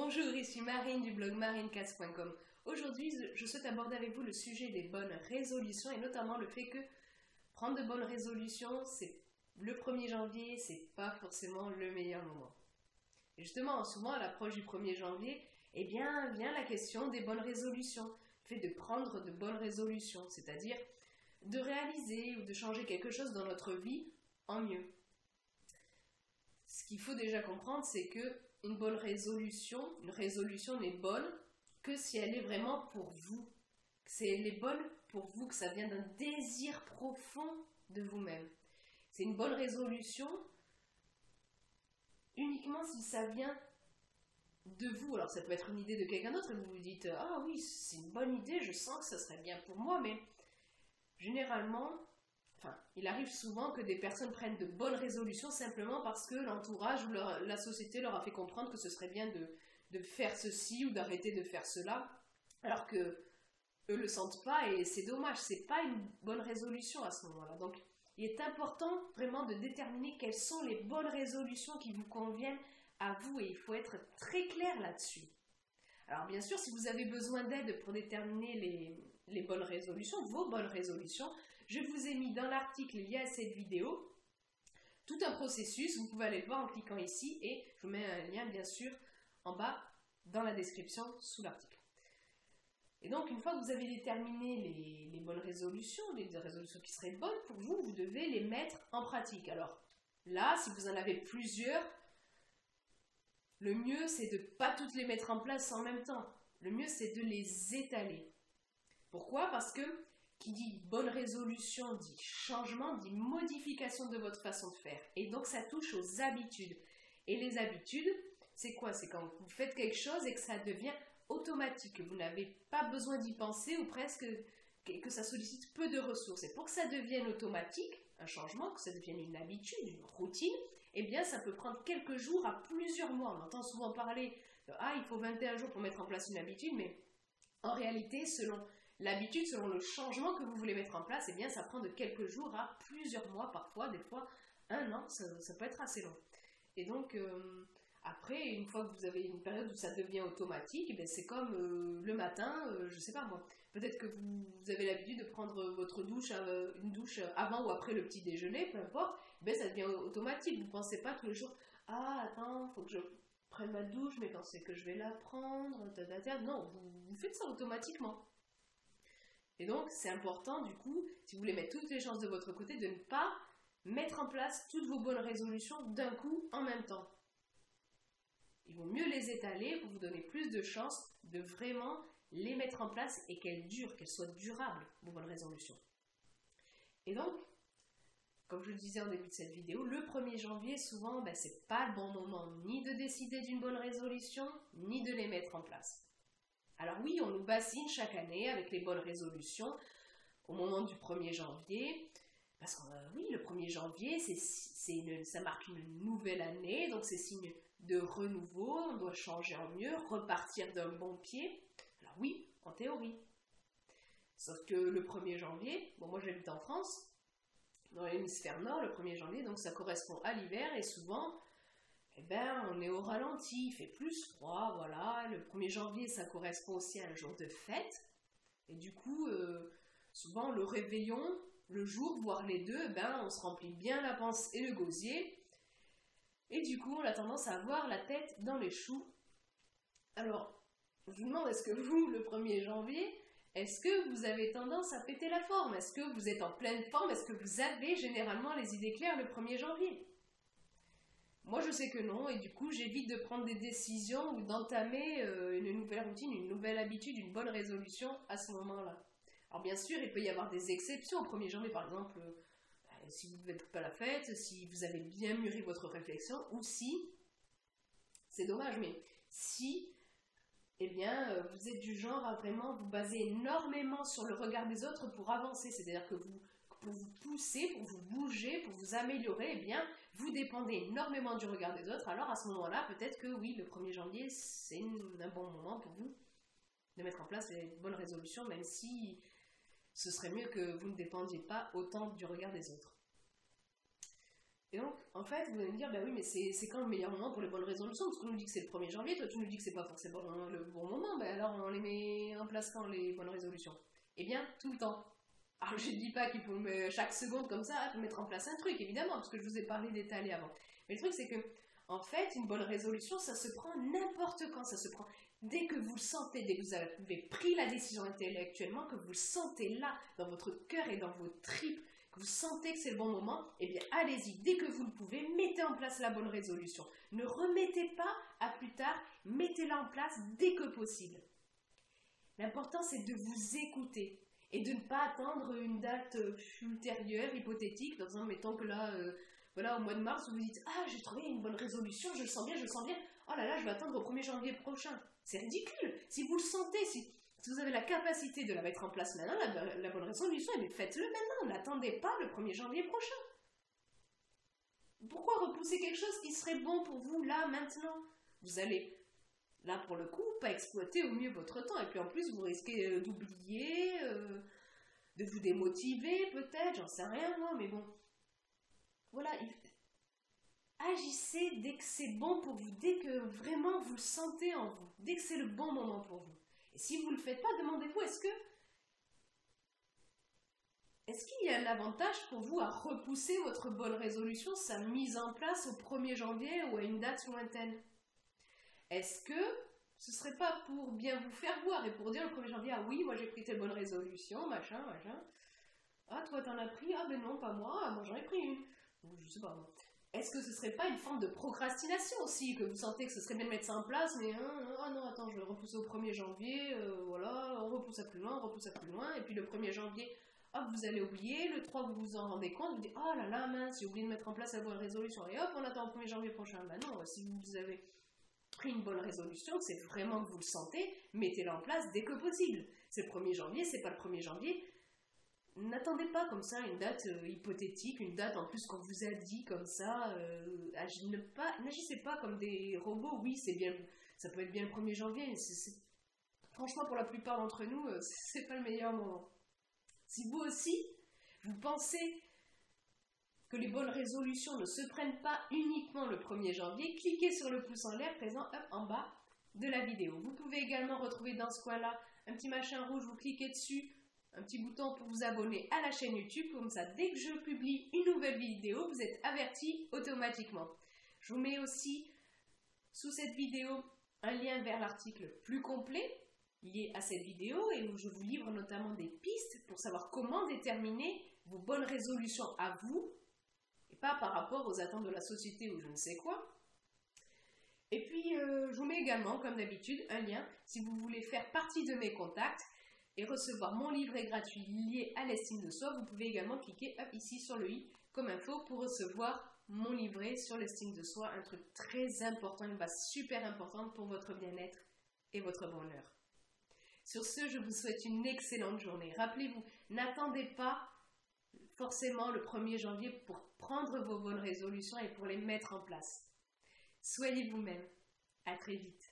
Bonjour, ici Marine du blog marinecast.com. Aujourd'hui, je souhaite aborder avec vous le sujet des bonnes résolutions et notamment le fait que prendre de bonnes résolutions, c'est le 1er janvier, c'est pas forcément le meilleur moment. Et justement, souvent à l'approche du 1er janvier, eh bien, vient la question des bonnes résolutions, le fait de prendre de bonnes résolutions, c'est-à-dire de réaliser ou de changer quelque chose dans notre vie en mieux. Ce qu'il faut déjà comprendre, c'est que une résolution n'est bonne que si elle est vraiment pour vous. Elle est bonne pour vous, que ça vient d'un désir profond de vous-même. C'est une bonne résolution uniquement si ça vient de vous. Alors ça peut être une idée de quelqu'un d'autre et vous vous dites « Ah oui, c'est une bonne idée, je sens que ça serait bien pour moi », mais généralement, il arrive souvent que des personnes prennent de bonnes résolutions simplement parce que l'entourage ou la société leur a fait comprendre que ce serait bien de faire ceci ou d'arrêter de faire cela, alors que eux le sentent pas et c'est dommage, c'est pas une bonne résolution à ce moment-là. Donc il est important vraiment de déterminer quelles sont les bonnes résolutions qui vous conviennent à vous et il faut être très clair là-dessus. Alors bien sûr, si vous avez besoin d'aide pour déterminer les bonnes résolutions, vos bonnes résolutions, je vous ai mis dans l'article lié à cette vidéo tout un processus, vous pouvez aller le voir en cliquant ici et je vous mets un lien bien sûr en bas dans la description sous l'article. Et donc une fois que vous avez déterminé les bonnes résolutions, les résolutions qui seraient bonnes pour vous, vous devez les mettre en pratique. Alors là, si vous en avez plusieurs, le mieux c'est de ne pas toutes les mettre en place en même temps. Le mieux c'est de les étaler. Pourquoi? Parce que qui dit bonne résolution dit changement, dit modification de votre façon de faire. Et donc ça touche aux habitudes. Et les habitudes, c'est quoi? C'est quand vous faites quelque chose et que ça devient automatique. Vous n'avez pas besoin d'y penser ou presque que ça sollicite peu de ressources. Et pour que ça devienne automatique, un changement, que ça devienne une habitude, une routine, eh bien ça peut prendre quelques jours à plusieurs mois. On entend souvent parler de « Ah, il faut 21 jours pour mettre en place une habitude », mais en réalité, selon l'habitude, selon le changement que vous voulez mettre en place, eh bien, ça prend de quelques jours à plusieurs mois, parfois, des fois, un an, ça peut être assez long. Et donc, après, une fois que vous avez une période où ça devient automatique, eh c'est comme le matin, je sais pas moi, peut-être que vous avez l'habitude de prendre votre douche, une douche avant ou après le petit déjeuner, peu importe, eh ça devient automatique, vous ne pensez pas tous les jours, ah, attends, il faut que je prenne ma douche, mais quand c'est que je vais la prendre, non, vous faites ça automatiquement. Et donc, c'est important, du coup, si vous voulez mettre toutes les chances de votre côté, de ne pas mettre en place toutes vos bonnes résolutions d'un coup en même temps. Il vaut mieux les étaler pour vous donner plus de chances de vraiment les mettre en place et qu'elles durent, qu'elles soient durables, vos bonnes résolutions. Et donc, comme je le disais en début de cette vidéo, le 1er janvier, souvent, c'est pas le bon moment ni de décider d'une bonne résolution, ni de les mettre en place. Alors oui, on nous bassine chaque année avec les bonnes résolutions au moment du 1er janvier, parce que oui, le 1er janvier, ça marque une nouvelle année, donc c'est signe de renouveau, on doit changer en mieux, repartir d'un bon pied. Alors oui, en théorie. Sauf que le 1er janvier, bon moi j'habite en France, dans l'hémisphère nord, le 1er janvier, donc ça correspond à l'hiver et souvent, on est au ralenti, il fait plus froid, voilà. Le 1er janvier, ça correspond aussi à un jour de fête. Et du coup, souvent, le réveillon, le jour, voire les deux, on se remplit bien la panse et le gosier. Et du coup, on a tendance à avoir la tête dans les choux. Alors, je vous demande, est-ce que vous, le 1er janvier, est-ce que vous avez tendance à péter la forme? Est-ce que vous êtes en pleine forme? Est-ce que vous avez généralement les idées claires le 1er janvier? Moi, je sais que non, et du coup, j'évite de prendre des décisions ou d'entamer une nouvelle routine, une nouvelle habitude, une bonne résolution à ce moment-là. Alors bien sûr, il peut y avoir des exceptions. Au 1er janvier, par exemple, si vous ne faites pas la fête, si vous avez bien mûri votre réflexion, ou si, c'est dommage, mais si, vous êtes du genre à vraiment vous baser énormément sur le regard des autres pour avancer. C'est-à-dire que pour vous pousser, pour vous bouger, pour vous améliorer, vous dépendez énormément du regard des autres. Alors à ce moment-là, peut-être que oui, le 1er janvier, c'est un bon moment pour vous de mettre en place les bonnes résolutions, même si ce serait mieux que vous ne dépendiez pas autant du regard des autres. Et donc, en fait, vous allez me dire, bah oui, mais c'est quand le meilleur moment pour les bonnes résolutions? Parce qu'on nous dit que c'est le 1er janvier, toi tu nous dis que c'est pas forcément le bon moment, bah alors on les met en place quand les bonnes résolutions? Eh bien, tout le temps. Alors je ne dis pas qu'il faut chaque seconde comme ça, faut mettre en place un truc, évidemment, parce que je vous ai parlé d'étaler avant. Mais le truc c'est que, en fait, une bonne résolution, ça se prend n'importe quand, ça se prend dès que vous le sentez, dès que vous avez pris la décision intellectuellement, que vous le sentez là, dans votre cœur et dans vos tripes, que vous sentez que c'est le bon moment, eh bien allez-y, dès que vous le pouvez, mettez en place la bonne résolution. Ne remettez pas à plus tard, mettez-la en place dès que possible. L'important c'est de vous écouter et de ne pas attendre une date ultérieure, hypothétique, dans un mettons que là, voilà, au mois de mars, vous vous dites ah j'ai trouvé une bonne résolution, je le sens bien, oh là là, je vais attendre au 1er janvier prochain. C'est ridicule. Si vous le sentez, si vous avez la capacité de la mettre en place maintenant, la bonne résolution, eh faites-le maintenant, n'attendez pas le 1er janvier prochain. Pourquoi repousser quelque chose qui serait bon pour vous là, maintenant? Vous allez, là pour le coup, pas exploiter au mieux votre temps, et puis en plus vous risquez d'oublier, de vous démotiver peut-être, j'en sais rien moi, mais bon. Voilà, agissez dès que c'est bon pour vous, dès que vraiment vous le sentez en vous, dès que c'est le bon moment pour vous. Et si vous ne le faites pas, demandez-vous, est-ce qu'il y a un avantage pour vous à repousser votre bonne résolution, sa mise en place au 1er janvier ou à une date lointaine? Est-ce que ce serait pas pour bien vous faire voir et pour dire le 1er janvier, ah oui, moi j'ai pris telle bonne résolution, machin, machin. Ah, toi t'en as pris? Ah ben non, pas moi, moi j'en ai pris une. Je sais pas moi. Est-ce que ce serait pas une forme de procrastination aussi, que vous sentez que ce serait bien de mettre ça en place, mais ah non, attends, je vais le repousser au 1er janvier, voilà, on repousse à plus loin, et puis le 1er janvier, hop, vous allez oublier, le 3 vous vous en rendez compte, vous dites, oh là là, mince, j'ai oublié de mettre en place la bonne résolution, et hop, on attend au 1er janvier prochain. Ben non, si vous avez pris une bonne résolution, c'est vraiment que vous le sentez, mettez-la en place dès que possible. C'est le 1er janvier, c'est pas le 1er janvier, n'attendez pas comme ça une date hypothétique, une date en plus qu'on vous a dit comme ça. N'agissez pas comme des robots. Oui, c'est bien, ça peut être bien le 1er janvier. Franchement, pour la plupart d'entre nous, c'est pas le meilleur moment. Si vous aussi, vous pensez que les bonnes résolutions ne se prennent pas uniquement le 1er janvier, cliquez sur le pouce en l'air présent en bas de la vidéo. Vous pouvez également retrouver dans ce coin-là un petit machin rouge, vous cliquez dessus, un petit bouton pour vous abonner à la chaîne YouTube, comme ça dès que je publie une nouvelle vidéo, vous êtes averti automatiquement. Je vous mets aussi sous cette vidéo un lien vers l'article plus complet lié à cette vidéo et où je vous livre notamment des pistes pour savoir comment déterminer vos bonnes résolutions à vous et pas par rapport aux attentes de la société ou je ne sais quoi. Et puis je vous mets également, comme d'habitude, un lien si vous voulez faire partie de mes contacts et recevoir mon livret gratuit lié à l'estime de soi. Vous pouvez également cliquer ici sur le i comme info pour recevoir mon livret sur l'estime de soi, un truc très important, une base super importante pour votre bien-être et votre bonheur. Sur ce, je vous souhaite une excellente journée. Rappelez-vous, n'attendez pas forcément le 1er janvier pour prendre vos bonnes résolutions et pour les mettre en place. Soyez vous-même. À très vite.